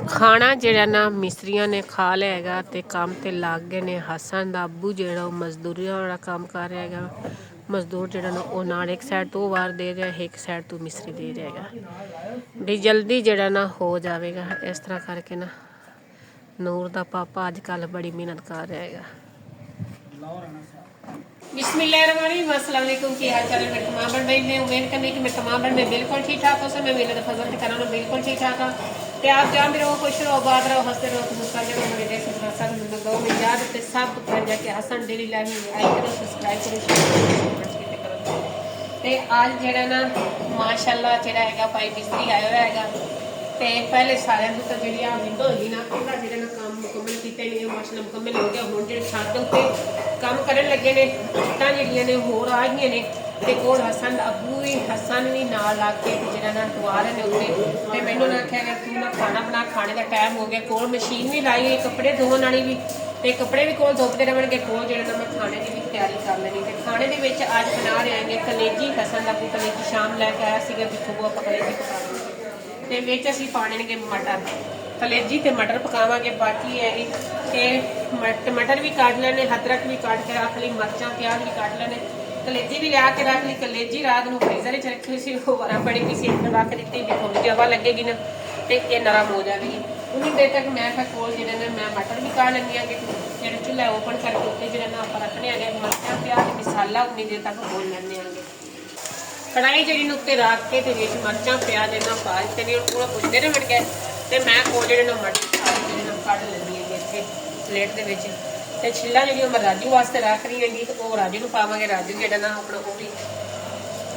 ਖਾਣਾ ਜਿਹੜਾ ਨਾ ਮਿਸਤਰੀਆਂ ਨੇ ਖਾ ਲਿਆ ਹੈਗਾ ਤੇ ਕੰਮ ਤੇ ਲੱਗ ਗਏ ਨੇ। ਹਸਨ ਦਾ ਅੱਬੂ ਜਿਹੜਾ ਉਹ ਮਜ਼ਦੂਰੀਆਂ ਵਾਲਾ ਕੰਮ ਕਰ ਰਿਹਾ ਹੈਗਾ। ਮਜ਼ਦੂਰ ਜਿਹੜਾ ਨਾ ਉਹ ਨਾਲ ਇੱਕ ਸਾਈਡ ਤੋਂ ਵਾਰ ਦੇ ਰਿਹਾ, ਇੱਕ ਸਾਈਡ ਤੋਂ ਮਿਸਤਰੀ ਦੇ ਰਿਹਾ ਹੈਗਾ ਵੀ ਜਲਦੀ ਜਿਹੜਾ ਨਾ ਹੋ ਜਾਵੇਗਾ। ਇਸ ਤਰ੍ਹਾਂ ਕਰਕੇ ਨਾ ਨੂਰ ਦਾ ਪਾਪਾ ਅੱਜ ਕੱਲ੍ਹ ਬੜੀ ਮਿਹਨਤ ਕਰ ਰਿਹਾ ਹੈਗਾ। बिस्मिल्लाहिर्रहमानिर्रहीम, अस्सलाम वालेकुम। की हाल चाल है मेरे तमाम बन ने उम्मीद करने की मेरे तमाम बन बिल्कुल ठीक ठाक हो सब। मैं मेरे फजल के कराना बिल्कुल ठीक ठाक हाँ। तो आप जहाँ भी रहो, खुश रहो, आबाद रहो, हंसते रहो, तो मुस्कुराते रहो। मेरे देश में सब दो में याद ते सब कर जाके हसन डेली लाइफ में आई करो, सब्सक्राइब करो, शेयर करो। ते आज जेड़ा ना माशाअल्लाह जेड़ा हैगा भाई मिस्त्री आया हुआ हैगा। ਤੇ ਪਹਿਲੇ ਸਾਰਿਆਂ ਨੂੰ ਤਾਂ ਜਿਹੜੀ ਆ ਵਿੰਡੋ ਹੋਈ ਨਾ ਉਹਦਾ ਜਿਹੜਾ ਨਾ ਕੰਮ ਮੁਕੰਮਲ ਕੀਤਾ ਨਹੀਂ ਮਾਸ਼ਾਅੱਲਾ ਮੁਕੰਮਲ ਹੋ ਗਿਆ। ਹੁਣ ਜਿਹੜੇ ਛੱਤ ਉੱਤੇ ਕੰਮ ਕਰਨ ਲੱਗੇ ਨੇ ਇੱਟਾਂ ਜਿਹੜੀਆਂ ਨੇ ਹੋਰ ਆ ਗਈਆਂ ਨੇ ਤੇ ਕੋਲ ਹਸਨ ਅੱਬੂ ਵੀ ਹਸਨ ਵੀ ਨਾਲ ਲਾ ਕੇ ਤੇ ਜਿਹੜਾ ਨਾ ਦਵਾ ਰਹੇ ਨੇ ਉੱਤੇ। ਤੇ ਮੈਨੂੰ ਨਾ ਆਖਿਆ ਕਿ ਤੂੰ ਨਾ ਖਾਣਾ ਬਣਾ, ਖਾਣੇ ਦਾ ਟਾਈਮ ਹੋ ਗਿਆ। ਕੋਲ ਮਸ਼ੀਨ ਵੀ ਲਾਈ ਹੈ ਕੱਪੜੇ ਧੋਣ ਵਾਲੀ ਵੀ ਤੇ ਕੱਪੜੇ ਵੀ ਕੋਲ ਧੋਪਦੇ ਰਹਿਣਗੇ। ਕੋਲ ਜਿਹੜਾ ਨਾ ਮੈਂ ਖਾਣੇ ਦੀ ਵੀ ਤਿਆਰੀ ਕਰ ਲੈਣੀ। ਤੇ ਖਾਣੇ ਦੇ ਵਿੱਚ ਅੱਜ ਬਣਾ ਰਹੇ ਹਾਂਗੇ ਕਲੇਜੀ। ਹਸਨ ਦਾ ਕਲੇਜੀ ਸ਼ਾਮ ਲੈ ਕੇ ਆਇਆ ਸੀਗਾ ਪਿੱਛੋਂ ਆਪਾਂ ਕਲੇਜੀ ਪਕਾ ਲਾਂਗੇ ਤੇ ਵਿੱਚ ਅਸੀਂ ਪਾਣੇ ਨੇ ਮਟਰ। ਕਲੇਜੀ ਤੇ ਮਟਰ ਪਕਾਵਾਂਗੇ। ਬਾਕੀ ਹੈ ਕਿ ਮਟਰ ਵੀ ਕੱਢ ਲੈਣੇ, ਅਦਰਕ ਵੀ ਕੱਢ ਕੇ ਰੱਖ ਲਈ, ਮਿਰਚਾਂ ਪਿਆਜ਼ ਵੀ ਕੱਢ ਲੈਣੇ, ਕਲੇਜੀ ਵੀ ਲਿਆ ਕੇ ਰੱਖ ਲਈ। ਕਲੇਜੀ ਰਾਤ ਨੂੰ ਫਰੀਜ਼ਰ 'ਚ ਰੱਖੀ ਸੀ, ਉਹ ਬੜਾ ਬੜੀ ਵੀ ਸੀ ਰੱਖ ਦਿੱਤੀ ਵੀ ਥੋੜੀ ਹਵਾ ਲੱਗੇਗੀ ਨਾ ਤੇ ਇਹ ਨਰਮ ਹੋ ਜਾਵੇਗੀ। ਉਨੀ ਦੇਰ ਤੱਕ ਮੈਂ ਫਿਰ ਕੋਲ ਜਿਹੜੇ ਨੇ ਮੈਂ ਮਟਰ ਵੀ ਕੱਢ ਲੈਂਦੀ ਹਾਂ ਕਿ ਜਿਹੜਾ ਚੁੱਲ੍ਹਾ ਓਪਨ ਕਰਕੇ ਉੱਤੇ ਜਿਹੜਾ ਨਾ ਆਪਾਂ ਰੱਖਣੇ ਹੈਗੇ ਮਿਰਚਾਂ ਪਿਆਜ਼ ਮਸਾਲਾ ਉਨੀ ਦੇਰ ਤੱਕ ਭੁੰਨ ਲੈਂਦੇ ਆਂਗੇ। ਕੜਾਈ ਜਿਹੜੀ ਨੂੰ ਉੱਤੇ ਰੱਖ ਕੇ ਤੇ ਵਿੱਚ ਮਿਰਚਾਂ ਪਿਆਜ਼ ਇਹਨਾਂ ਪਾ ਦਿੱਤੇ ਨੇ। ਪੂਰਾ ਪੁੱਛਦੇ ਰਹਿਣਗੇ ਤੇ ਮੈਂ ਉਹ ਜਿਹੜੇ ਨਾ ਮਟਰ ਸਾਰੇ ਜਿਹੜੇ ਨਾ ਕੱਢ ਲੈਂਦੀ ਹੈਗੀ ਇੱਥੇ ਪਲੇਟ ਦੇ ਵਿੱਚ। ਤੇ ਛਿੱਲਾ ਜਿਹੜੀ ਉਹ ਮੈਂ ਰਾਜੂ ਵਾਸਤੇ ਰੱਖ ਰਹੀ ਹੈਗੀ ਤੇ ਉਹ ਰਾਜੂ ਨੂੰ ਪਾਵਾਂਗੇ। ਰਾਜੂ ਜਿਹੜਾ ਨਾ ਆਪਣਾ ਉਹ ਵੀ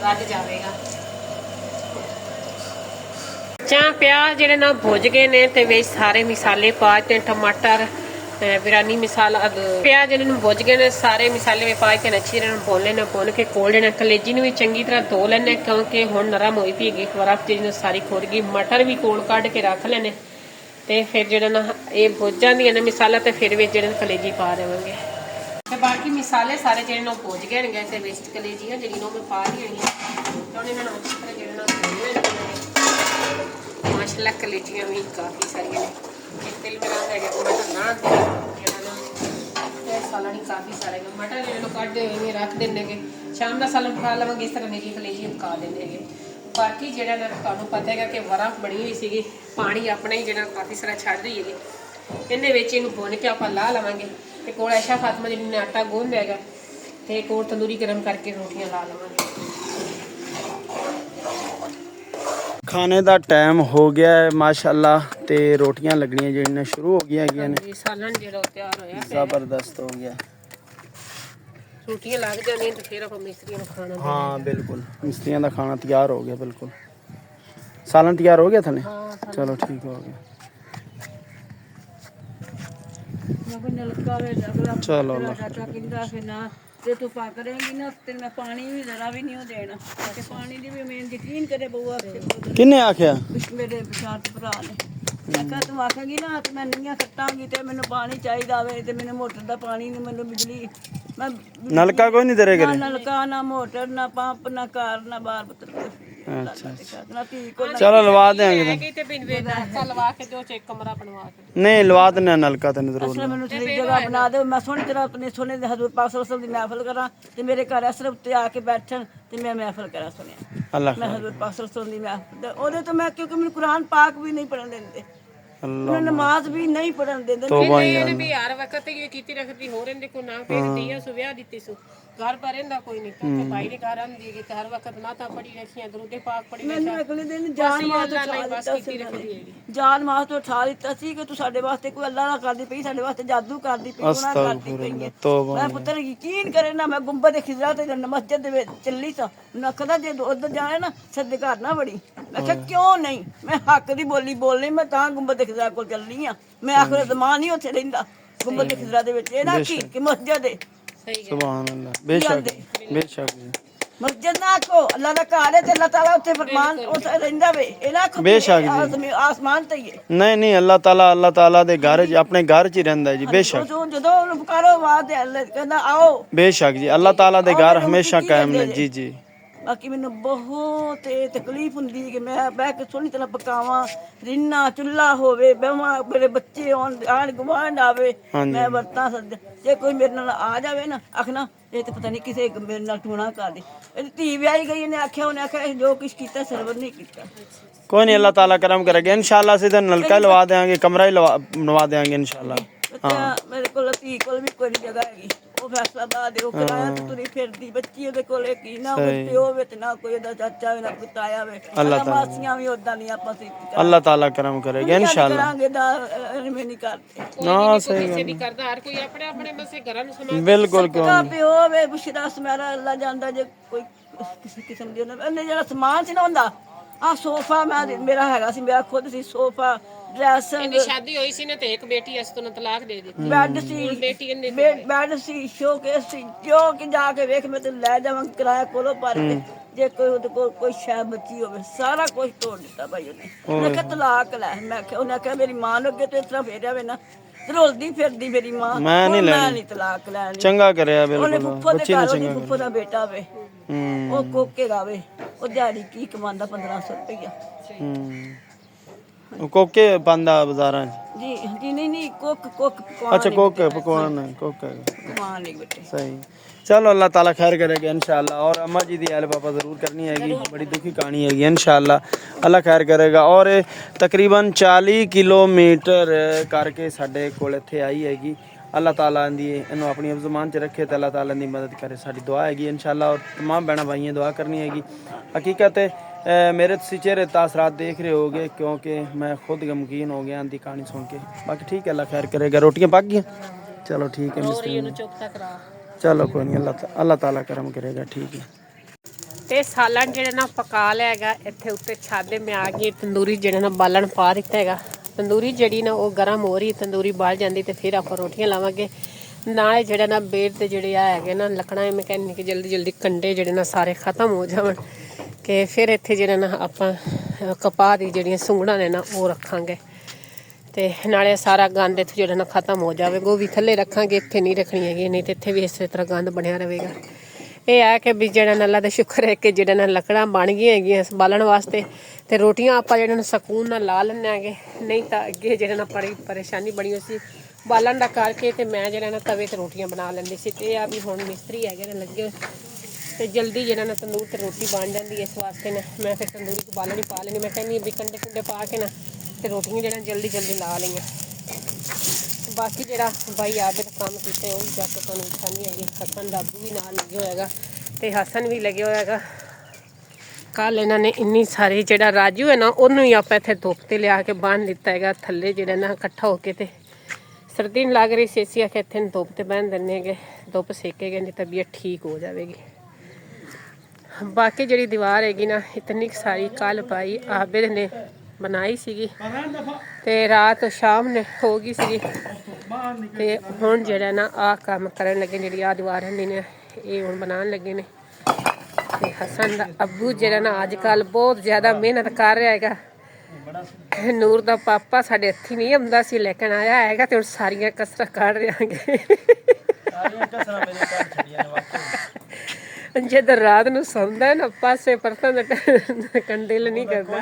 ਰੱਜ ਜਾਵੇਗਾ। ਚਾਹ ਪਿਆਜ਼ ਜਿਹੜੇ ਨਾ ਭੁੱਜ ਗਏ ਨੇ ਤੇ ਵਿੱਚ ਸਾਰੇ ਮਸਾਲੇ ਪਾ ਦਿੱਤੇ, ਟਮਾਟਰ बिरयानी मसाला प्याज इन्होंने भुज गए सारे मसाले में पा के अच्छी तरह भुन लेना। भुन के कोल लेना। कलेजी भी चंगी तरह धो लेने क्योंकि हुण नरम होई पी गई बर्फ जी सारी खुर गई। मटर भी कोल कढ़ के रख लेने ते फिर जो ना ये भुज जांदियां ने मसाला ते फिर विच जो कलेजी पा देवांगे। ते बाकी मसाले सारे जो भुज गए हैं ते विच कलेजियां जिहड़ियां मैं पा रही हूं इन्हां नूं अच्छी तरह जो माशाअल्लाह कलेजियां भी काफ़ी सारियां ने। तिल मेरा सालन काफ़ी सारे मटर जो कट हुए रख देंगे। शाम का सालन पका लवेंगे। इस तरह मेरी कलेजी पका देंगे। बाकी जो तुहानूं पता है कि बर्फ बनी हुई सी, पानी अपना ही जो काफ़ी सारा छड़ रही है। इन्हें भुन के आप ला लवेंगे तो कोल ऐशा फातमा जिन्हें आटा गूंद हैगा तो एक और तंदूरी गर्म करके रोटियां ला लवेंगे। खाने का टाइम हो गया है माशाअल्लाह ते रोटियां लगनियां जिहड़ियां शुरू हो गई हैगियां ने। सालन जो तैयार होया जबरदस्त हो गया। रोटियां लग जाने तो फिर आप मिस्त्रियों को खाना। हाँ बिल्कुल मिस्त्रियों का खाना तैयार हो गया। बिल्कुल सालन तैयार हो गया था ने। हाँ, चलो ठीक हो गया। चलो जे तू पक रहेगी ना ते मैं पानी भी जरा भी नहीं देना। पानी दी भी मैं यकीन करे बउआ किन्ने आख्या मेरे बिचार भरा ने मैं तू आखेगी ना तो मैं नींह कट्टांगी ते मैनू पानी चाहिदा वे ते मैनू मोटर दा पानी नहीं मैनू बिजली मैं नलका कोई नहीं तेरे घरे। नलका ना मोटर ना पंप ना कार ना बार पुत्र। अच्छा ना धी को चलो लवा देंगे। लवा के दो चेक कमरा बनवा के नहीं लवा देना नलका तेन जरूर। असला मैनू ठीक जगह बना दो। मैं सोहनी तरह अपने सोने दे हजूर पाक सल्लल्लाहु अलैहि वसल्लम दी महफिल करा ते मेरे घर असर उत्ते आके बैठन ते मैं महफिल करा सुनिया। अल्लाह मैं हजूर पाक सल्लल्लाहु अलैहि वसल्लम दी महफिल ओदे तो मैं क्योंकि मैनू कुरान पाक भी नहीं पढ़न देंदे, अल्लाह नमाज भी नहीं पढ़न देंदे। तौबा ਇਹਨੇ ਵੀ ਹਰ ਵਕਤ ਇਹ ਕੀਤੀ ਰੱਖਦੀ ਹੋ ਰਹਿੰਦੇ ਕੋ ਨਾ ਫੇਰ ਦਿਆ ਸੁ ਵਿਆਹ ਦਿੱਤੀ ਸੁ ਘਰ ਪਰ ਰਹਿੰਦਾ ਕੋਈ ਨਹੀਂ ਤੇ ਭਾਈ ਦੇ ਘਰ ਆਂਦੀ ਕਿ ਹਰ ਵਕਤ ਨਾ ਤਾਂ ਪੜੀ ਰੱਖੀਆਂ ਦਰੂਦੇ ਪਾਕ ਪੜੀ ਮੈਨੂੰ ਅਗਲੇ ਦਿਨ ਜਾਨ ਮਾਂ ਤੋਂ ਉਠਾ ਦਿੱਤਾ ਸੀ। ਜਾਨ ਮਾਂ ਤੋਂ ਉਠਾ ਦਿੱਤਾ ਸੀ ਕਿ ਤੂੰ ਸਾਡੇ ਵਾਸਤੇ ਕੋਈ ਅੱਲਾ ਨਾ ਕਰਦੀ ਪਈ, ਸਾਡੇ ਵਾਸਤੇ ਜਾਦੂ ਕਰਦੀ ਪਈ, ਗੁਨਾਹ ਕਰਦੀ ਪਈ ਹੈ। ਮੈਂ ਪੁੱਤਰ ਯਕੀਨ ਕਰੇ ਨਾ ਮੈਂ ਗੁੰਬਦ ਖਿਜ਼ਰਾ ਤੇ ਮਸਜਿਦ ਦੇ ਵਿੱਚ ਚੱਲੀ ਸਾਂ। ਮੈਨੂੰ ਆਖਦਾ ਜੇ ਉਧਰ ਜਾਣਾ ਨਾ ਸਿੱਧੇ ਘਰ ਨਾ ਵੜੀ। ਮੈਂ ਕਿਹਾ ਕਿਉਂ ਨਹੀਂ, ਮੈਂ ਹੱਕ ਦੀ ਬੋਲੀ ਬੋਲਣੀ, ਮੈਂ ਤਾਂ ਗੁੰਬਦ ਖਿਜ਼ਰਾ ਕੋਲ ਚੱਲਣੀ ਆ। ਮੈਂ ਆਖਰ ਜ਼ਮਾਨ ਨਹੀਂ ਉੱਥੇ ਰਹਿੰਦਾ ਗੁੰਬਦ ਖਿਜ਼ਰਾ ਦੇ ਵਿੱਚ। ਇਹ ਨਾ ਕੀ ਕਿ ਮਸਜਿਦ ਹੈ। सुभान अल्लाह बेशक बेशक मस्जिद ना आखो अल्लाह दा घर है ते अल्लाह ताला उत्थे फरमान उस रहिंदा वे। ए ना आखो बेशक आसमान ते ही है। नहीं अल्लाह ताला दे घर च अपने घर च ही रहंदा है जी। बेशक जदों पुकारो आवाज दे कहंदा आओ। बेशक जी अल्लाह ताला दे घर हमेशा कायम ने जी जी ਬਾਕੀ ਮੈਨੂੰ ਬਹੁਤ ਤਕਲੀਫ ਹੁੰਦੀ ਕਿ ਮੈਂ ਬਹਿ ਕੇ ਸੋਹਣੀ ਤਰ੍ਹਾਂ ਪਕਾਵਾਂ, ਰਿੰਨਾ ਚੁੱਲ੍ਹਾ ਹੋਵੇ, ਬਹਿਵਾਂ, ਮੇਰੇ ਬੱਚੇ ਆਣ ਗੁਆਂਢ ਆਵੇ, ਮੈਂ ਵਰਤਾਂ ਸੱਜ। ਜੇ ਕੋਈ ਮੇਰੇ ਨਾਲ ਆ ਜਾਵੇ ਨਾ, ਆਖਣਾ ਇਹ ਤਾਂ ਪਤਾ ਨਹੀਂ ਕਿਸੇ ਮੇਰੇ ਨਾਲ ਟੂਣਾ ਕਰ ਦੇ। ਇਹਦੀ ਧੀ ਵਿਆਹੀ ਗਈ, ਉਹਨੇ ਆਖਿਆ ਜੋ ਕੁਛ ਕੀਤਾ ਸਰਵਰ ਨਹੀਂ ਕੀਤਾ। कोई नहीं, अल्लाह ताला करम करेगा इंशाल्लाह। सीधा नलका लवा देंगे, कमरा ही बनवा देंगे इंशाल्लाह। ਮੇਰੇ ਕੋਲ ਧੀ ਕੋਲ ਵੀ ਕੋਈ ਜਗ੍ਹਾ ਹੈਗੀ, ਉਹ ਫੈਸਲਾਬਾਦ ਉਹ ਕਿਰਾਇਆ ਤੇ ਤੁਰੀ ਫਿਰਦੀ, ਬੱਚੀ ਉਹਦੇ ਕੋਲੇ ਕੀ ਨਾ ਕੋਈ ਪਿਓ ਹੋਵੇ ਤੇ ਨਾ ਕੋਈ ਉਹਦਾ ਚਾਚਾ ਹੋਵੇ ਨਾ ਕੋਈ ਤਾਇਆ ਹੋਵੇ, ਮਾਸੀਆਂ ਵੀ ਉਦਾਂ ਦੀਆਂ ਆਪਾਂ ਸੀ। अल्लाह ताला करम करेगा इंशाल्लाह। ਕਰਾਂਗੇ ਦਾ ਐਵੇਂ ਨਹੀਂ ਕਰਦੇ ना सही ਕਿਸੇ ਦੀ ਕਰਦਾ, ਹਰ ਕੋਈ ਆਪਣੇ ਆਪਣੇ ਮਸੇ ਘਰਾਂ ਨੂੰ ਸਮਾਂ बिल्कुल क्यों ਦਾ ਪਿਓ ਹੋਵੇ ਬੁਸ਼ਰਾ ਸਮੈਰਾ ਅੱਲਾ ਜਾਂਦਾ। ਜੇ ਕੋਈ ਕਿਸੇ ਕਿਸਮ ਦੀ ਉਹਨੇ ਜਿਹੜਾ ਸਮਾਨ ਸੀ ਨਾ ਹੁੰਦਾ, ਆ ਸੋਫਾ ਮੇਰਾ ਹੈਗਾ ਸੀ, ਮੇਰਾ ਖੁਦ ਸੀ ਸੋਫਾ, ਡਰੈਸਿੰਗ। ਇਹਦੀ ਸ਼ਾਦੀ ਹੋਈ ਸੀ ਨਾ ਤੇ ਇੱਕ ਬੇਟੀ ਇਸ ਤੋਂ ਤਲਾਕ ਦੇ ਦਿੱਤੀ। ਬੈੱਡ ਸੀ, ਬੇਟੀ ਇਹਨੇ ਬੈੱਡ ਸੀ, ਸ਼ੋਕੇਸ ਸੀ, ਜੋ ਕਿ ਜਾ ਕੇ ਵੇਖ ਮੈਂ ਤੇ ਲੈ ਜਾਵਾਂ ਕਿਰਾਇਆ ਕੋਲੋਂ ਭਰ ਕੇ। ਜੇ ਕੋਈ ਉਹਦੇ ਕੋਲ ਕੋਈ ਸ਼ੈ ਬੱਚੀ ਹੋਵੇ, ਸਾਰਾ ਕੁਝ ਤੋੜ ਦਿੱਤਾ ਭਾਈ ਉਹਨੇ। ਉਹਨੇ ਕਿਹਾ ਤਲਾਕ ਲੈ। ਮੈਂ ਕਿਹਾ, ਉਹਨੇ ਕਿਹਾ ਮੇਰੀ ਮਾਂ ਨੂੰ ਅੱਗੇ ਤੋਂ ਇਸ ਤਰ੍ਹਾਂ ਫੇਰਿਆ ਵੇ ਨਾ, ਰੋਲਦੀ ਫਿਰਦੀ ਮੇਰੀ ਮਾਂ, ਮੈਂ ਨਹੀਂ ਤਲਾਕ ਲੈਣੀ। चंगा करे ਉਹਨੇ बिल्कुल। ਫੁੱਫੋ ਦੇ ਘਰ, ਉਹਦੀ ਫੁੱਫੋ ਦਾ ਬੇਟਾ ਵੇ, ਉਹ ਕੋਕੇ ਗਾਵੇ, ਉਹ ਦਿਹਾੜੀ ਕੀ ਕਮਾਉਂਦਾ 1500 ਰੁਪਇਆ। कोके पांदा बाजारां ਜੀ ਜੀ नहीं कोक अच्छा कोके पकवान कोके कमान नहीं बेटे। सही। चलो अल्लाह ताला खैर करेगा इंशाल्लाह। और अम्मा जी दी हेल्प पापा ज़रूर करनी हैगी, बड़ी दुखी कहानी हैगी इंशाल्लाह, अल्लाह खैर करेगा। और तकरीबन 40 किलोमीटर करके साडे कोल इत्थे आई हैगी। अल्लाह ताला दी इन्हू अपनी ज़ुबान च रखे तो अल्लाह ताला दी मदद करे, साडी दुआ हैगी इंशाल्लाह। और तमाम भैन भाइयों दुआ करनी हैगी। हकीकत मेरे तुसी चेहरे तासरात देख रहे होगे क्योंकि मैं खुद गमगीन हो गया आंधी कहानी सुन के। बाकी ठीक है, अल्लाह खैर करेगा। रोटियां पक गई? चलो ठीक है मिस्त्री, चलो कोई नहीं, अल्लाह ताला करम करेगा। ठीक है। ਤੇ ਸਾਲਣ ਜਿਹੜਾ ਨਾ ਪਕਾ ਲਿਆ ਹੈਗਾ, ਇੱਥੇ ਉੱਤੇ ਛਾਦੇ ਮੈਂ ਆ ਗਈ, ਤੰਦੂਰੀ ਜਿਹੜਾ ਨਾ ਬਾਲਣ ਪਾ ਦਿੱਤਾ ਹੈਗਾ। ਤੰਦੂਰੀ ਜਿਹੜੀ ਨਾ ਉਹ ਗਰਮ ਹੋ ਰਹੀ, ਤੰਦੂਰੀ ਬਾਲ ਜਾਂਦੀ ਤੇ ਫਿਰ ਆਪਾਂ ਰੋਟੀਆਂ ਲਾਵਾਂਗੇ। ਨਾਲੇ ਜਿਹੜਾ ਨਾ ਬੇੜ ਤੇ ਜਿਹੜੇ ਆ ਹੈਗੇ ਨਾ ਲੱਕੜਾਂ, ਮੈਂ ਕਹਿੰਦੀ ਕਿ ਜਲਦੀ ਜਲਦੀ ਕੰਡੇ ਜਿਹੜੇ ਨਾ ਸਾਰੇ ਖਤਮ ਹੋ ਜਾਵਣ ਕਿ ਫਿਰ ਇੱਥੇ ਜਿਹੜਾ ਨਾ ਆਪਾਂ ਕਪਾਹ ਦੀ ਜਿਹੜੀਆਂ ਸੁੰਗੜਾਂ ਨੇ ਨਾ ਉਹ ਰੱਖਾਂਗੇ ਤੇ ਨਾਲੇ ਸਾਰਾ ਗੰਦ ਇੱਥੇ ਜਿਹੜਾ ਨਾ ਖਤਮ ਹੋ ਜਾਵੇ। ਗੋਭੀ ਥੱਲੇ ਰੱਖਾਂਗੇ, ਇੱਥੇ ਨਹੀਂ ਰੱਖਣੀ ਹੈਗੀ, ਨਹੀਂ ਤੇ ਇੱਥੇ ਵੀ ਇਸੇ ਤਰ੍ਹਾਂ ਗੰਦ ਬਣਿਆ ਰਹੇਗਾ। ਇਹ ਹੈ ਕਿ ਵੀ ਜਿਹੜਾ ਅੱਲਾ ਦਾ ਸ਼ੁਕਰ ਹੈ ਕਿ ਜਿਹੜਾ ਨਾ ਲੱਕੜਾਂ ਬਣ ਗਈਆਂ ਹੈਗੀਆਂ ਬਾਲਣ ਵਾਸਤੇ ਤੇ ਰੋਟੀਆਂ ਆਪਾਂ ਜਿਹੜਾ ਨਾ ਸਕੂਨ ਨਾਲ ਲਾ ਲੈਂਦੇ ਹੈਗੇ। ਨਹੀਂ ਤਾਂ ਅੱਗੇ ਜਿਹੜਾ ਨਾ ਬੜੀ ਪਰੇਸ਼ਾਨੀ ਬਣੀ ਹੋਈ ਸੀ ਬਾਲਣ ਦਾ ਕਰਕੇ, ਤੇ ਮੈਂ ਜਿਹੜਾ ਨਾ ਤਵੇ ਤੇ ਰੋਟੀਆਂ ਬਣਾ ਲੈਂਦੀ ਸੀ। ਤੇ ਇਹ ਆ ਵੀ ਹੁਣ ਮਿਸਤਰੀ ਹੈਗੇ ਨੇ ਲੱਗੇ ਤੇ ਜਲਦੀ ਜਿਹੜਾ ਨਾ ਤੰਦੂਰ ਤੇ ਰੋਟੀ ਬਣ ਜਾਂਦੀ। ਇਸ ਵਾਸਤੇ ਨਾ ਮੈਂ ਫਿਰ ਤੰਦੂਰੀ ਚ ਬਾਲਣ ਹੀ ਪਾ ਲੈਂਦੀ। ਮੈਂ ਕਹਿੰਦੀ ਵੀ ਕੰਡੇ ਕੁੰਡੇ ਪਾ ਕੇ ਨਾ ਤੇ ਰੋਟੀਆਂ ਜਿਹੜਾ ਜਲਦੀ ਜਲਦੀ ਲਾ ਲਈਆਂ। ਬਾਕੀ ਜਿਹੜਾ ਬਾਈ ਆਬੇ ਦਾ ਕੰਮ ਕੀਤਾ ਉਹ ਵੀ ਜਾ ਕੇ ਤੁਹਾਨੂੰ ਦਿਖਾਉਣੀ ਹੈਗੀ। ਹਸਨ ਦਾ ਅੱਬੂ ਵੀ ਨਾਲ ਲੱਗੇ ਹੋਏਗਾ ਤੇ ਹਸਨ ਵੀ ਲੱਗੇ ਹੋਏਗਾ। ਕੱਲ ਇਹਨਾਂ ਨੇ ਇੰਨੀ ਸਾਰੀ ਜਿਹੜਾ ਰਾਜੂ ਹੈ ਨਾ ਉਹਨੂੰ ਹੀ ਆਪਾਂ ਇੱਥੇ ਧੁੱਪ ਤੇ ਲਿਆ ਕੇ ਬੰਨ ਦਿੱਤਾ ਹੈਗਾ ਥੱਲੇ ਜਿਹੜਾ ਨਾ ਇਕੱਠਾ ਹੋ ਕੇ। ਤੇ ਸਰਦੀ ਨਹੀਂ ਲੱਗ ਰਹੀ ਸੀ, ਅਸੀਂ ਆਖਿਆ ਇੱਥੇ ਨੂੰ ਧੁੱਪ ਤੇ ਬੰਨ ਦਿੰਦੇ ਹੈਗੇ, ਧੁੱਪ ਸੇਕੇਗੇ ਨਹੀਂ ਤਬੀਅਤ ਠੀਕ ਹੋ ਜਾਵੇਗੀ। ਬਾਕੀ ਜਿਹੜੀ ਦੀਵਾਰ ਹੈਗੀ ਨਾ ਇਤਨੀ ਸਾਰੀ ਕੱਲ ਪਾਈ ਆਬਿਦ ਨੇ ਬਣਾਈ ਸੀਗੀ ਤੇ ਰਾਤ ਸ਼ਾਮ ਨੇ ਹੋ ਗਈ ਸੀਗੀ। ਤੇ ਹੁਣ ਜਿਹੜਾ ਨਾ ਆਹ ਕੰਮ ਕਰਨ ਲੱਗੇ, ਜਿਹੜੀ ਆਹ ਦੀਵਾਰ ਹੁੰਦੀ ਨੇ ਇਹ ਹੁਣ ਬਣਾਉਣ ਲੱਗੇ ਨੇ। ਤੇ ਹਸਨ ਦਾ ਅੱਬੂ ਜਿਹੜਾ ਨਾ ਅੱਜ ਕੱਲ੍ਹ ਬਹੁਤ ਜ਼ਿਆਦਾ ਮਿਹਨਤ ਕਰ ਰਿਹਾ ਹੈਗਾ। ਨੂਰ ਦਾ ਪਾਪਾ ਸਾਡੇ ਹੱਥੀ ਨਹੀਂ ਆਉਂਦਾ ਸੀ, ਲੇਕਿਨ ਆਇਆ ਹੈਗਾ ਤੇ ਹੁਣ ਸਾਰੀਆਂ ਕਸਰਾਂ ਕੱਢ ਰਿਹਾਂਗੇ। ਜਦ ਰਾਤ ਨੂੰ ਸੌਂਦਾ ਨਾ ਪਾਸੇ ਪਰਤਾਂ ਦਾ ਕੰਡਿਲ ਨਹੀਂ ਕਰਦਾ।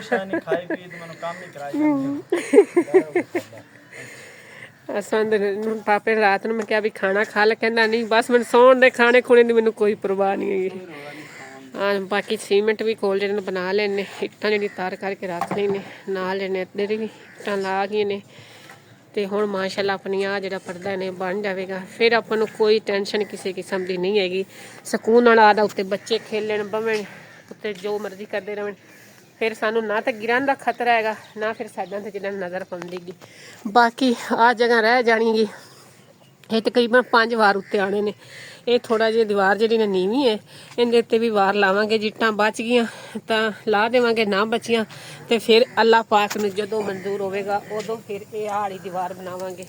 ਅਸੰਦ ਨੂੰ ਪਾਪੇ ਰਾਤ ਨੂੰ ਮੈਂ ਕਿਹਾ ਵੀ ਖਾਣਾ ਖਾ ਲੈ, ਕਹਿੰਦਾ ਨਹੀਂ ਬਸ ਮੈਨੂੰ ਸੌਣ ਦੇ, ਖਾਣੇ ਖੁਣੇ ਦੀ ਮੈਨੂੰ ਕੋਈ ਪਰਵਾਹ ਨਹੀਂ ਹੈਗੀ। ਬਾਕੀ ਸੀਮੈਂਟ ਵੀ ਕੋਲ ਜਿਹੜੇ ਬਣਾ ਲੈਣੇ, ਇੱਟਾਂ ਜਿਹੜੀ ਤਾਰ ਕਰਕੇ ਰੱਖ ਲਈ ਨੇ ਨਾਲ ਲੈਣੇ, ਇੱਧਰ ਵੀ ਇੱਟਾਂ ਲਾ ਗਈਆਂ ਨੇ। ਤੇ ਹੁਣ ਮਾਸ਼ਾਅੱਲਾ ਆਪਣੀ ਆ ਜਿਹੜਾ ਪਰਦਾ ਨੇ ਬਣ ਜਾਵੇਗਾ। ਫਿਰ ਆਪਾਂ ਨੂੰ ਕੋਈ ਟੈਨਸ਼ਨ ਕਿਸੇ ਕਿਸਮ ਦੀ ਨਹੀਂ ਹੈਗੀ, ਸਕੂਨ ਨਾਲ ਆਦਾ ਉੱਤੇ ਬੱਚੇ ਖੇਲਣ ਬਵਣ, ਉੱਤੇ ਜੋ ਮਰਜ਼ੀ ਕਰਦੇ ਰਹਿਣ। ਫਿਰ ਸਾਨੂੰ ਨਾ ਤਾਂ ਗਿਰਨ ਦਾ ਖਤਰਾ ਹੈਗਾ, ਨਾ ਫਿਰ ਸਾਡਾਂ ਤੇ ਜਿਹੜਾ ਨਜ਼ਰ ਪਾਉਂਦੀਗੀ। ਬਾਕੀ ਆ ਜਗ੍ਹਾ ਰਹਿ ਜਾਣੀਗੀ, ਇਹ ਤਕਰੀਬਨ 5 ਵਾਰ ਉੱਤੇ ਆਣੇ ਨੇ। ਇਹ ਥੋੜਾ ਜਿਹਾ ਦੀਵਾਰ ਜਿਹੜੀ ਨਾ ਨੀਵੀਂ ਹੈ, ਇਹਦੇ ਉੱਤੇ ਵੀ ਵਾਰ ਲਾਵਾਂਗੇ। ਜਿੱਟਾਂ ਬਚ ਗਈਆਂ ਤਾਂ ਲਾ ਦੇਵਾਂਗੇ, ਨਾ ਬਚੀਆਂ ਤੇ ਫਿਰ ਅੱਲਾਹ ਪਾਕ ਨੂੰ ਜਦੋਂ ਮਨਜ਼ੂਰ ਹੋਵੇਗਾ ਉਦੋਂ ਫਿਰ ਇਹ ਆੜੀ ਦੀਵਾਰ ਬਣਾਵਾਂਗੇ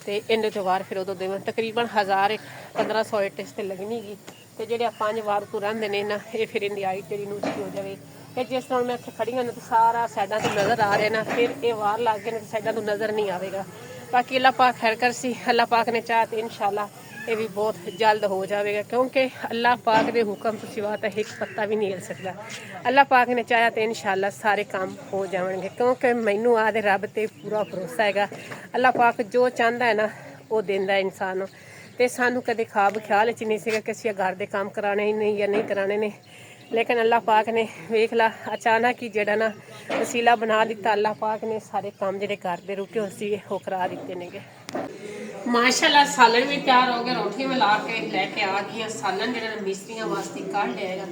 ਤੇ ਇਹਦੇ ਤੋਂ ਵਾਰ ਫਿਰ ਉਦੋਂ ਦੇਵਾਂ। ਤਕਰੀਬਨ 1500 ਇੱਟ ਇਸ ਤੇ ਲੱਗਣੀਗੀ। ਤੇ ਜਿਹੜੇ 5 ਵਾਰ ਤੋਂ ਰਹਿੰਦੇ ਨੇ ਨਾ, ਇਹ ਫਿਰ ਇਹਦੀ ਹਾਈਟ ਜਿਹੜੀ ਨੂੰ ਉੱਚੀ ਹੋ ਜਾਵੇ। ਤੇ ਜਿਸ ਤਰ੍ਹਾਂ ਮੈਂ ਇੱਥੇ ਖੜੀਆਂ ਨੇ ਤਾਂ ਸਾਰਾ ਸਾਈਡਾਂ ਤੋਂ ਨਜ਼ਰ ਆ ਰਿਹਾ ਨਾ, ਫਿਰ ਇਹ ਵਾਰ ਲੱਗ ਗਏ ਨੇ ਸਾਈਡਾਂ ਤੋਂ ਨਜ਼ਰ ਨਹੀਂ ਆਵੇਗਾ। ਬਾਕੀ ਅੱਲਾਹ ਪਾਕ ਖੈਰ ਕਰ ਸੀ, ਅੱਲਾਹ ਪਾਕ ਨੇ ਚਾਹ ਤੇ ਇਨਸ਼ਾਅੱਲਾ ਇਹ ਵੀ ਬਹੁਤ ਜਲਦ ਹੋ ਜਾਵੇਗਾ, ਕਿਉਂਕਿ ਅੱਲਾਹ ਪਾਕ ਦੇ ਹੁਕਮ ਤੋਂ ਸਿਵਾ ਤਾਂ ਇੱਕ ਪੱਤਾ ਵੀ ਨਹੀਂ ਹਿਲ ਸਕਦਾ। ਅੱਲਾਹ ਪਾਕ ਨੇ ਚਾਹਿਆ ਤੇ ਇਨਸ਼ਾਅੱਲਾ ਸਾਰੇ ਕੰਮ ਹੋ ਜਾਣਗੇ, ਕਿਉਂਕਿ ਮੈਨੂੰ ਆਦੇ ਰੱਬ ਤੇ ਪੂਰਾ ਭਰੋਸਾ ਹੈਗਾ। ਅੱਲਾਹ ਪਾਕ ਜੋ ਚਾਹੁੰਦਾ ਹੈ ਨਾ ਉਹ ਦਿੰਦਾ ਇਨਸਾਨ ਨੂੰ। ਤੇ ਸਾਨੂੰ ਕਦੇ ਖਾਬ ਖਿਆਲ ਵਿੱਚ ਨਹੀਂ ਸੀਗਾ ਕਿ ਅਸੀਂ ਘਰ ਦੇ ਕੰਮ ਕਰਾਣੇ ਹੀ ਨਹੀਂ ਜਾਂ ਨਹੀਂ ਕਰਾਣੇ ਨੇ, ਲੇਕਿਨ ਅੱਲਾਹ ਪਾਕ ਨੇ ਵੇਖ ਲਾ ਅਚਾਨਕ ਹੀ ਜਿਹੜਾ ਨਾ ਵਸੀਲਾ ਬਣਾ ਦਿੱਤਾ। ਅੱਲਾਹ ਪਾਕ ਨੇ ਸਾਰੇ ਕੰਮ ਜਿਹੜੇ ਘਰ ਦੇ ਰੁਕੇ ਹੋਏ ਸੀ ਉਹ ਕਰਾ ਦਿੱਤੇ ਨੇਗੇ। ਮਾਸ਼ਾਅੱਲਾ ਸਾਲਨ ਵੀ ਤਿਆਰ ਹੋ ਗਿਆ, ਰੋਟੀ ਮਿਲਾ ਕੇ ਲੈ ਕੇ ਆ ਗਈਆਂ। ਸਾਲਨ ਜਿਹੜਾ ਮਿਸਤਰੀਆਂ ਵਾਸਤੇ ਕੱਢ ਲਿਆ ਹੈਗਾ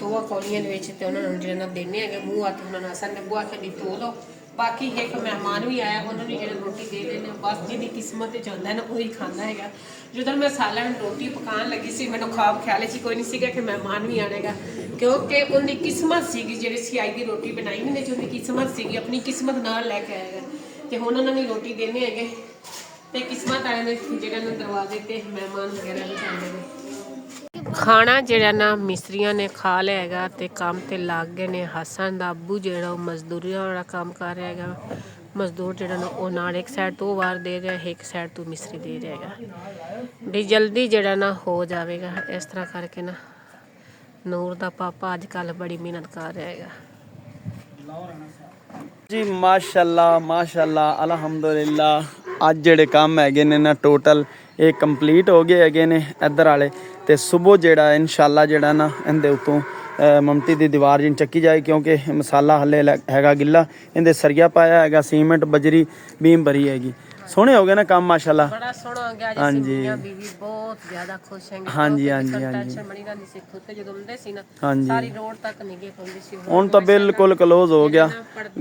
2 ਕੌਲੀਆਂ ਦੇ ਵਿੱਚ, ਤੇ ਉਹਨਾਂ ਨੂੰ ਜਿਹੜਾ ਦੇਣੇ ਹੈਗੇ ਮੂੰਹ ਹੱਥ ਉਹਨਾਂ ਨਾਲ ਅਸਾਂ ਨੇ ਬੁਆ ਕੇ ਧੋ ਲਓ। ਬਾਕੀ ਇੱਕ ਮਹਿਮਾਨ ਵੀ ਆਇਆ, ਉਹਨਾਂ ਨੂੰ ਜਿਹੜਾ ਰੋਟੀ ਦੇ ਦੇਣੇ, ਬਸ ਜਿਹਦੀ ਕਿਸਮਤ ਵਿੱਚ ਹੁੰਦਾ ਨਾ ਉਹੀ ਖਾਂਦਾ ਹੈਗਾ। ਜਦੋਂ ਮੈਂ ਸਾਲਨ ਰੋਟੀ ਪਕਾਉਣ ਲੱਗੀ ਸੀ ਮੈਨੂੰ ਖਾਬ ਖਿਆਲ 'ਚ ਕੋਈ ਨਹੀਂ ਸੀਗਾ ਕਿ ਮਹਿਮਾਨ ਵੀ ਆਣੇਗਾ, ਕਿਉਂਕਿ ਉਹਦੀ ਕਿਸਮਤ ਸੀਗੀ ਜਿਹੜੀ ਸਿਆਈ ਦੀ ਰੋਟੀ ਬਣਾਈ ਨਹੀਂ ਸੀ, ਉਹਦੀ ਕਿਸਮਤ ਸੀਗੀ, ਆਪਣੀ ਕਿਸਮਤ ਨਾਲ ਲੈ ਕੇ ਆਏਗਾ। ਤੇ ਹੁਣ ਉਹਨਾਂ ਨੇ ਰੋਟੀ ਦੇਣੇ ਹੈਗੇ ਤੇ ਕਿਸਮਤ ਆਏ ਨੇ ਜਿਹੜੇ ਨੂੰ ਦਰਵਾਜ਼ੇ ਤੇ ਮਹਿਮਾਨ ਵਗੈਰਾ ਵੀ ਆਉਂਦੇ ਨੇ। ਖਾਣਾ ਜਿਹੜਾ ਨਾ ਮਿਸਤਰੀਆਂ ਨੇ ਖਾ ਲਿਆ ਹੈਗਾ ਤੇ ਕੰਮ ਤੇ ਲੱਗ ਗਏ ਨੇ। ਹਸਨ ਦਾ ਅੱਬੂ ਜਿਹੜਾ ਉਹ ਮਜ਼ਦੂਰੀਆਂ ਵਾਲਾ ਕੰਮ ਕਰ ਰਿਹਾ ਹੈਗਾ। ਮਜ਼ਦੂਰ ਜਿਹੜਾ ਨਾ ਉਹ ਨਾਲ ਇੱਕ ਸਾਈਡ ਤੋਂ ਵਾਰ ਦੇ ਰਿਹਾ, ਇੱਕ ਸਾਈਡ ਤੋਂ ਮਿਸਤਰੀ ਦੇ ਰਿਹਾ ਹੈਗਾ ਵੀ ਜਲਦੀ ਜਿਹੜਾ ਨਾ ਹੋ ਜਾਵੇਗਾ। ਇਸ ਤਰ੍ਹਾਂ ਕਰਕੇ ਨਾ ਨੂਰ ਦਾ ਪਾਪਾ ਅੱਜ ਕੱਲ੍ਹ ਬੜੀ ਮਿਹਨਤ ਕਰ ਰਿਹਾ ਹੈਗਾ ਜੀ। ਮਾਸ਼ਾਅੱਲਾ ਮਾਸ਼ਾਅੱਲਾ ਅਲਹਮਦੁਲਿਲਾ। ਅੱਜ ਜਿਹੜੇ ਕੰਮ ਹੈਗੇ ਨੇ ਨਾ ਟੋਟਲ ਇਹ ਕੰਪਲੀਟ ਹੋ ਗਏ ਹੈਗੇ ਨੇ ਇੱਧਰ ਵਾਲੇ। ਤੇ ਸਵੇਰ ਜਿਹੜਾ ਇਨਸ਼ਾਅੱਲਾ ਜਿਹੜਾ ਨਾ ਇਹਦੇ ਉੱਤੋਂ ਮਮਟੀ ਦੀ ਦੀਵਾਰ ਜਿਨ ਚੱਕੀ ਜਾਏ, ਕਿਉਂਕਿ ਮਸਾਲਾ ਹੱਲੇ ਹੈਗਾ ਗਿੱਲਾ। ਇਹਦੇ ਸਰੀਆ ਪਾਇਆ ਹੈਗਾ, ਸੀਮੈਂਟ ਬਜਰੀ ਬੀਮ ਭਰੀ ਹੈਗੀ। ਸੋਹਣੇ ਹੋ ਗਏ ਨਾ ਕੰਮ ਮਾਸ਼ਾਅੱਲਾ, ਬੜਾ ਸੋਹਣਾ ਹੋ ਗਿਆ। ਹਾਂਜੀ ਮੀਆਂ ਬੀਵੀ ਬਹੁਤ ਜ਼ਿਆਦਾ ਖੁਸ਼ ਹੈਗੇ। ਹਾਂਜੀ ਹਾਂਜੀ ਹਾਂਜੀ ਟੈਨਸ਼ਨ ਬਣੀ ਰਹਿੰਦੀ ਸੀ ਖੁਦ ਤੇ ਜਦੋਂ ਹੁੰਦੇ ਸੀ ਨਾ ਹਾਂਜੀ। ਸਾਰੀ ਰੋਡ ਤੱਕ ਨਹੀਂ ਗਏ ਹੁੰਦੀ ਸੀ। ਹੁਣ ਤਾਂ ਬਿਲਕੁਲ ਕਲੋਜ਼ ਹੋ ਗਿਆ।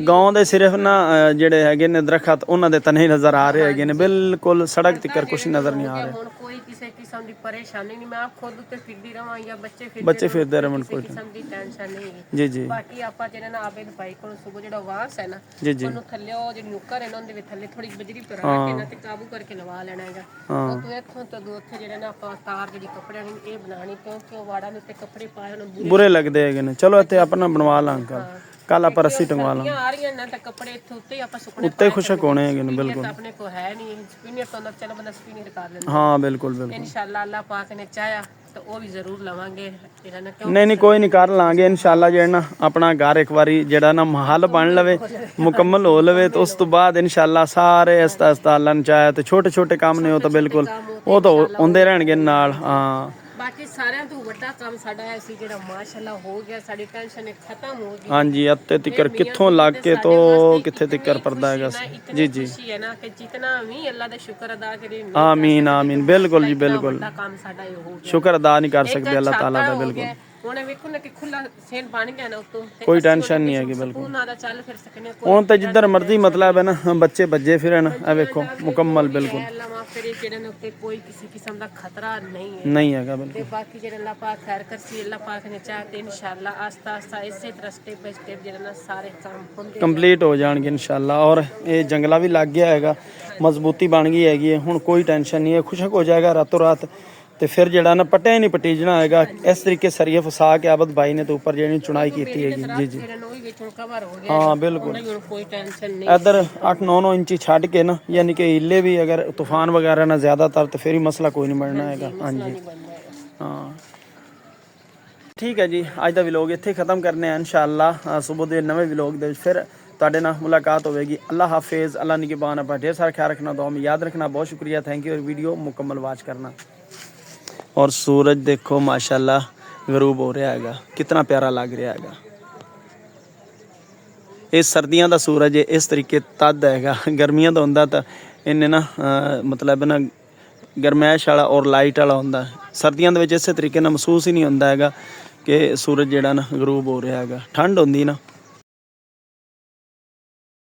ਗਾਉਂ ਦੇ ਸਿਰਫ ਨਾ ਜਿਹੜੇ ਹੈਗੇ ਨੇ ਦਰਖਤ ਉਹਨਾਂ ਦੇ ਤਨੇ ਨਜ਼ਰ ਆ ਰਹੇ ਹੈਗੇ ਨੇ, ਬਿਲਕੁਲ ਸੜਕ ਤੱਕ ਕੁਛ ਨਜ਼ਰ ਨਹੀਂ ਆ ਰਿਹਾ। ਹੁਣ ਕੋਈ ਕਿਸੇ ਕਿਸਮ ਦੀ ਪਰੇਸ਼ਾਨੀ ਨਹੀਂ। ਮੈਂ ਆਪ ਖੁਦ ਉੱਤੇ ਫਿਰਦੀ ਰਵਾਂ ਜਾਂ ਬੱਚੇ ਫਿਰਦੇ ਰਹਿਣ, ਕੋਈ ਕਿਸਮ ਦੀ ਟੈਨਸ਼ਨ ਨਹੀਂ ਹੈਗੀ। ਜੀ ਜੀ ਬਾਕੀ ਆਪਾਂ ਜਿਹੜਾ ਨਾ ਆਬਿਦ ਭਾਈ ਕੋਲ ਸਵੇਰ ਜਿਹੜਾ ਵਾਸ ਹੈ ਨਾ ਜੀ ਜੀ ਉਹਨੂੰ ਥੱਲੇ ਉਹ ਜਿਹੜੀ ਨੁੱਕਰ ਹੈ ਨਾ ਉਹਦੇ ਵਿੱਚ ਥੱਲੇ ਥੋੜੀ ਬਜਰੀ ਪਰਾ ਕੇ ਨਾ ਤੇ ਕਾਬੂ ਕਰਕੇ ਲਵਾ ਲੈਣਾ ਹੈਗਾ। ਉਹ ਤੋਂ ਇੱਥੋਂ ਤੋਂ ਉੱਥੇ ਜਿਹੜੇ ਨਾ ਆਪਾਂ ਤਾਰ ਜਿਹੜੀ ਕੱਪੜਿਆਂ ਨੂੰ ਇਹ ਬਣਾਣੀ, ਕਿਉਂਕਿ ਉਹ ਵਾੜਾਂ ਦੇ ਉੱਤੇ ਕੱਪੜੇ ਪਾਏ ਉਹਨਾਂ ਬੁਰੇ ਲੱਗਦੇ ਹੈਗੇ ਨੇ। ਚਲੋ ਇੱਥੇ ਆਪਣਾ ਬਣਵਾ ਲਾਂਗੇ, ਕੱਲ ਆਪਾਂ ਰੱਸੀ ਟੰਗਵਾ ਲਾਂਗੇ। ਆ ਰਹੀਆਂ ਨਾ ਤਾਂ ਕੱਪੜੇ ਇੱਥੇ ਉੱਤੇ ਹੀ ਆਪਾਂ ਸੁੱਕਣੇ ਉੱਤੇ ਖੁਸ਼ਕ ਹੋਣੇ ਹੈਗੇ ਨੇ ਬਿਲਕੁਲ। ਆਪਣੇ ਕੋਲ ਹੈ ਨਹੀਂ ਸਪਿਨਰ ਤੋਂ ਅੰਦਰ ਚਲੋ ਬੰਦਾ ਸਪਿਨਰ ਕਰ ਲੈਂਦਾ। ਹਾਂ ਬਿਲਕੁਲ ਬਿਲਕੁਲ ਇਨਸ਼ਾਅੱਲਾ ਅੱਲਾਹ ਪਾਕ ਨੇ ਚਾਹਿਆ ਤਾਂ ਉਹ ਵੀ ਜ਼ਰੂਰ ਲਵਾਂਗੇ ਇਹਨਾਂ ਨੇ। ਕਿਉਂ ਨਹੀਂ ਕੋਈ ਨਹੀਂ ਕਰ ਲਾਂਗੇ ਇਨਸ਼ਾਅੱਲਾ। ਜਿਹੜਾ ਨਾ ਆਪਣਾ ਘਰ ਇੱਕ ਵਾਰੀ ਜਿਹੜਾ ਨਾ ਮਹੱਲ ਬਣ ਲਵੇ, ਮੁਕੰਮਲ ਹੋ ਲਵੇ, ਤੇ ਉਸ ਤੋਂ ਬਾਅਦ ਇਨਸ਼ਾਅੱਲਾ ਸਾਰੇ ਅਸਤਾ ਅੱਲਾਹ ਨੇ ਚਾਹਿਆ ਤੇ ਛੋਟੇ ਛੋਟੇ ਕੰਮ ਨੇ ਉਹ ਤਾਂ ਬਿਲਕੁਲ ਉਹ ਤਾਂ ਹੁੰਦੇ ਰਹਿਣਗੇ ਨਾਲ। ਹਾਂ ਬਾਕੀ ਸਾਰਿਆਂ ਤੋਂ ਵੱਡਾ ਕੰਮ ਸਾਡਾ ਹੈ ਸੀ ਜਿਹੜਾ ਮਾਸ਼ਾਅੱਲਾ ਹੋ ਗਿਆ। ਸਾਡੀ ਟੈਨਸ਼ਨ ਖਤਮ ਹੋ ਗਈ। ਹਾਂਜੀ ਅੱਤੇ ਤਿੱਕਰ ਕਿੱਥੋਂ ਲੱਗ ਕੇ ਤੋਂ ਕਿੱਥੇ ਤਿੱਕਰ ਪਰਦਾ ਹੈਗਾ। ਜੀ ਜੀ ਖੁਸ਼ੀ ਹੈ ਨਾ ਕਿ ਜਿਤਨਾ ਵੀ ਅੱਲਾਹ ਦਾ ਸ਼ੁਕਰ ਅਦਾ ਕਰੇ। ਆਮੀਨ ਆਮੀਨ ਬਿਲਕੁਲ ਜੀ ਬਿਲਕੁਲ। ਵੱਡਾ ਕੰਮ ਸਾਡਾ ਇਹ ਹੋ ਗਿਆ। ਸ਼ੁਕਰ ਅਦਾ ਨਹੀਂ ਕਰ ਸਕਦੇ ਅੱਲਾਹ ਤਾਲਾ ਦਾ ਬਿਲਕੁਲ। ਹੁਣ ਵੇਖੋ ਨਾ ਕਿ ਖੁੱਲਾ ਸੇਨ ਬਣ ਗਿਆ ਨਾ ਉਤੋਂ, ਕੋਈ ਟੈਨਸ਼ਨ ਨਹੀਂ ਹੈਗੀ ਬਿਲਕੁਲ। ਉਹਨਾਂ ਦਾ ਚੱਲ ਫਿਰ ਸਕਨੇ ਹੁਣ ਤਾਂ ਜਿੱਧਰ ਮਰਜ਼ੀ ਮਤਲਬ ਹੈ ਨਾ ਬੱਚੇ ਭੱਜੇ ਫਿਰਨ। ਇਹ ਵੇਖੋ ਮੁਕੰਮਲ ਬਿਲਕੁਲ ਅੱਲਾਹ ਮਾਫ ਕਰੇ ਜਿਹੜੇ ਉੱਤੇ ਕੋਈ ਕਿਸੇ ਕਿਸਮ ਦਾ ਖਤਰਾ ਨਹੀਂ ਹੈ। ਨਹੀਂ ਹੈਗਾ ਬਿਲਕੁਲ। ਤੇ ਬਾਕੀ ਜਿਹੜਾ ਅੱਲਾਹ ਪਾਕ ਖੈਰ ਕਰਸੀ ਅੱਲਾਹ ਪਾਕ ਨੇ ਚਾਹਿਆ ਤੇ ਇਨਸ਼ਾਅੱਲਾ ਆਸਤਾ ਆਸਤਾ ਇਸੇ ਤਰ੍ਹਾਂ ਸਟੈਪ ਬਾਈ ਸਟੈਪ ਜਿਹੜਾ ਨਾ ਸਾਰੇ ਕੰਮ ਹੁੰਦੇ ਕੰਪਲੀਟ ਹੋ ਜਾਣਗੇ ਇਨਸ਼ਾਅੱਲਾ। ਔਰ ਇਹ ਜੰਗਲਾ ਵੀ ਲੱਗ ਗਿਆ ਹੈਗਾ, ਮਜ਼ਬੂਤੀ ਬਣ ਗਈ ਹੈਗੀ ਹੈ। ਹੁਣ ਕੋਈ ਟੈਨਸ਼ਨ ਨਹੀਂ ਹੈ, ਖੁਸ਼ਕ ਹੋ ਜਾਏਗਾ ਰਾਤੋਂ ਰਾਤ। ਤੇ ਫਿਰ ਜਿਹੜਾ ਨਾ ਪੱਟਿਆ ਹੀ ਨਹੀਂ ਪਟੀਜਣਾ ਹੈਗਾ। ਇਸ ਤਰੀਕੇ ਸਰੀਏ ਫਸਾ ਕੇ ਆਬਦ ਭਾਈ ਨੇ ਤੇ ਉੱਪਰ ਜਿਹੜੀ ਚੁਣਾਈ ਕੀਤੀ ਹੈਗੀ। ਜੀ ਜੀ ਹਾਂ ਬਿਲकुल। ਕੋਈ ਟੈਨਸ਼ਨ ਨਹੀਂ। इधर 8-9 इंची छड़ के ना, यानी कि हिले भी अगर तूफान वगैरह ना ज़्यादातर तो फिर ही मसला कोई नहीं बनना है। हाँ जी हाँ ठीक है जी। अज का व्लॉग इत्थे ख़त्म करने इंशाअल्लाह। सुबह के नवे व्लॉग दे फिर ਤੁਹਾਡੇ ਨਾਲ ਮੁਲਾਕਾਤ ਹੋਵੇਗੀ। ਅੱਲਾ ਹਾਫਿਜ਼, ਅੱਲਾ ਨਿਗਹਿਬਾਨ। ਆਪਣਾ ढेर सारा ख्याल रखना, दुआ में याद रखना। बहुत शुक्रिया, थैंक यू। और वीडियो मुकम्मल वॉच करना। और सूरज देखो माशाल्लाह गरूब हो रहा है, कितना प्यारा लग रहा है। ਇਹ ਸਰਦੀਆਂ ਦਾ ਸੂਰਜ ਇਸ ਤਰੀਕੇ ਤਦ ਹੈਗਾ। ਗਰਮੀਆਂ ਦਾ ਹੁੰਦਾ ਤਾਂ ਇਹਨੇ ਨਾ ਮਤਲਬ ਨਾ ਗਰਮੈਸ਼ ਵਾਲਾ ਔਰ ਲਾਈਟ ਵਾਲਾ ਹੁੰਦਾ। ਸਰਦੀਆਂ ਦੇ ਵਿੱਚ ਇਸੇ ਤਰੀਕੇ ਨਾਲ ਮਹਿਸੂਸ ਹੀ ਨਹੀਂ ਹੁੰਦਾ ਹੈਗਾ ਕਿ ਸੂਰਜ ਜਿਹੜਾ ਨਾ ਗਰੂਬ ਹੋ ਰਿਹਾ ਹੈਗਾ। ਠੰਡ ਹੁੰਦੀ ਨਾ